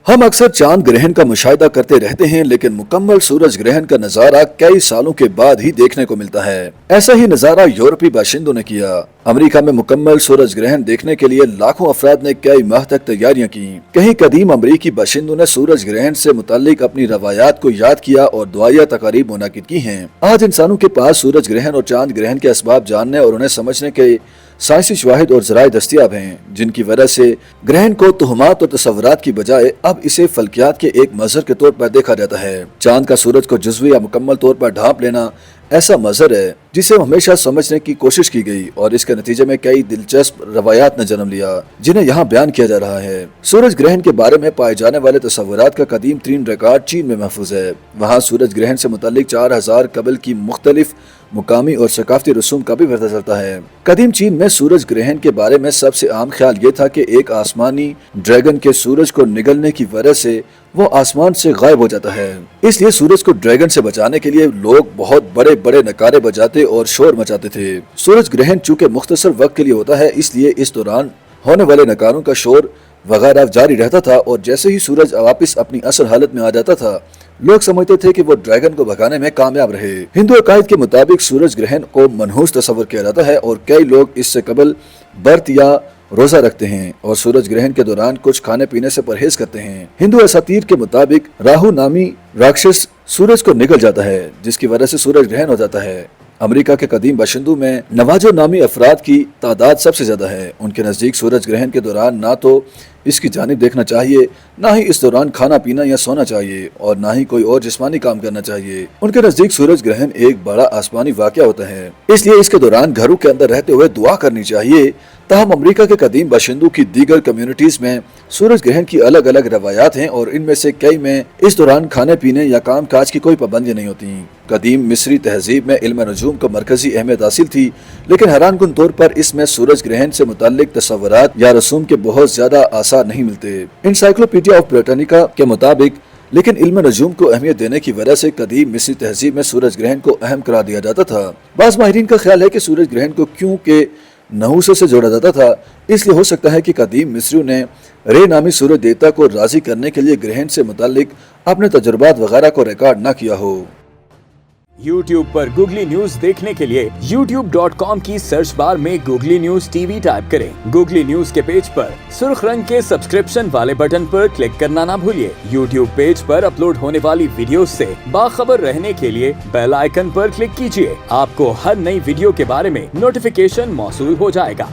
हम अक्सर चांद ग्रहण का मुशाहिदा करते रहते हैं, लेकिन मुकम्मल सूरज ग्रहण का नजारा कई सालों के बाद ही देखने को मिलता है। ऐसा ही नजारा यूरोपीय बाशिंदों ने किया। अमेरिका में मुकम्मल सूरज ग्रहण देखने के लिए लाखों अफराद ने कई माह तक तैयारियां की। कहीं कदीम अमरीकी बाशिंदों ने सूरज ग्रहण से मुताल्लिक अपनी रवायात को याद किया और दुआया तकारीब मुनाकिद की हैं। आज इंसानों के पास सूरज ग्रहण और चांद ग्रहण के असबाब जानने और उन्हें समझने के साइंसी शवाहिद और जराए दस्तियाब हैं, जिनकी वजह से ग्रहण को तुहमात और तस्वुरात की बजाय अब इसे फल्कियात के एक मजहर के तौर पर देखा जाता है। चांद का सूरज को जुज़वी या मुकम्मल तौर पर ढांप लेना ऐसा मजहर है जिसे हमेशा समझने की कोशिश की गई और इसके नतीजे में कई दिलचस्प रवायात ने जन्म लिया, जिन्हें यहाँ बयान किया जा रहा है। सूरज ग्रहण के बारे में पाए जाने वाले तस्वुरात का कदीम तरीन रिकॉर्ड चीन में महफूज है। वहाँ सूरज ग्रहण से मुताल्लिक 4000 कबल की मुख्तलिफ मुकामी और सकाफती रसूम का भी पता चलता है। कदीम चीन में सूरज ग्रहण के बारे में सबसे आम ख्याल ये था कि एक आसमानी ड्रैगन के सूरज को निगलने की वजह से वो आसमान से गायब हो जाता है। इसलिए सूरज को ड्रैगन से बचाने के लिए लोग बहुत बड़े बड़े नकारे बजाते और शोर मचाते थे। सूरज ग्रहण चूँकि मुख्तसर वक्त के लिए होता है, इसलिए इस दौरान होने वाले नकारों का शोर वगैरह जारी रहता था और जैसे ही सूरज वापिस अपनी असल हालत में आ जाता था, लोग समझते थे कि वो ड्रैगन को भगाने में कामयाब रहे। हिंदू अकायद के मुताबिक सूरज ग्रहण को मनहूस तस्वर किया जाता है और कई लोग इससे कबल व्रत या रोजा रखते हैं और सूरज ग्रहण के दौरान कुछ खाने पीने से परहेज करते हैं। हिंदू असातीर के मुताबिक राहु नामी राक्षस सूरज को निगल जाता है, जिसकी वजह से सूरज ग्रहण हो जाता है। अमेरिका के कदीम बाशिंदों में नवाजो नामी अफराद की तादाद सबसे ज्यादा है। उनके नजदीक सूरज ग्रहण के दौरान ना तो इसकी जानिब देखना चाहिए, ना ही इस दौरान खाना पीना या सोना चाहिए और ना ही कोई और जिस्मानी काम करना चाहिए। उनके नजदीक सूरज ग्रहण एक बड़ा आसमानी वाकया होता है, इसलिए इसके दौरान घरों के अंदर रहते हुए दुआ करनी चाहिए। ताहम अमेरिका के कदीम बाशिंदों की दीगर कम्युनिटीज में सूरज ग्रहण की अलग अलग रवायात हैं और इनमें से कई में इस दौरान खाने पीने या काम काज की कोई पाबंदी नहीं होती। कदीम मिस्री तहजीब में इल्म नजूम को मरकजी अहमियत हासिल थी, लेकिन हैरानकुन तौर पर इसमें सूरज ग्रहण से मुताल्लिक तस्वुरात या रसूम के बहुत ज्यादा आसार नहीं मिलते। एनसाइक्लोपीडिया ऑफ ब्रिटानिका के मुताबिक लेकिन इल्म नजूम को अहमियत देने की वजह से कदीम मिस्री तहजीब में सूरज ग्रहण को अहम करार दिया जाता था। बाज़ माहिरीन का ख्याल है कि सूरज ग्रहण को क्योंकि नहूसे से जोड़ा जाता था, इसलिए हो सकता है कि कदीम मिस्रियों ने रे नामी सूरज देवता को राजी करने के लिए ग्रहण से मुताल्लिक अपने तजुर्बात वगैरह को रिकॉर्ड न किया हो। YouTube पर गूगली न्यूज देखने के लिए youtube.com की सर्च बार में गूगली न्यूज टीवी टाइप करें। गूगली न्यूज के पेज पर सुर्ख रंग के सब्सक्रिप्शन वाले बटन पर क्लिक करना ना भूलिए। YouTube पेज पर अपलोड होने वाली वीडियोस से बाखबर रहने के लिए बेल आइकन पर क्लिक कीजिए। आपको हर नई वीडियो के बारे में नोटिफिकेशन मौसूल हो जाएगा।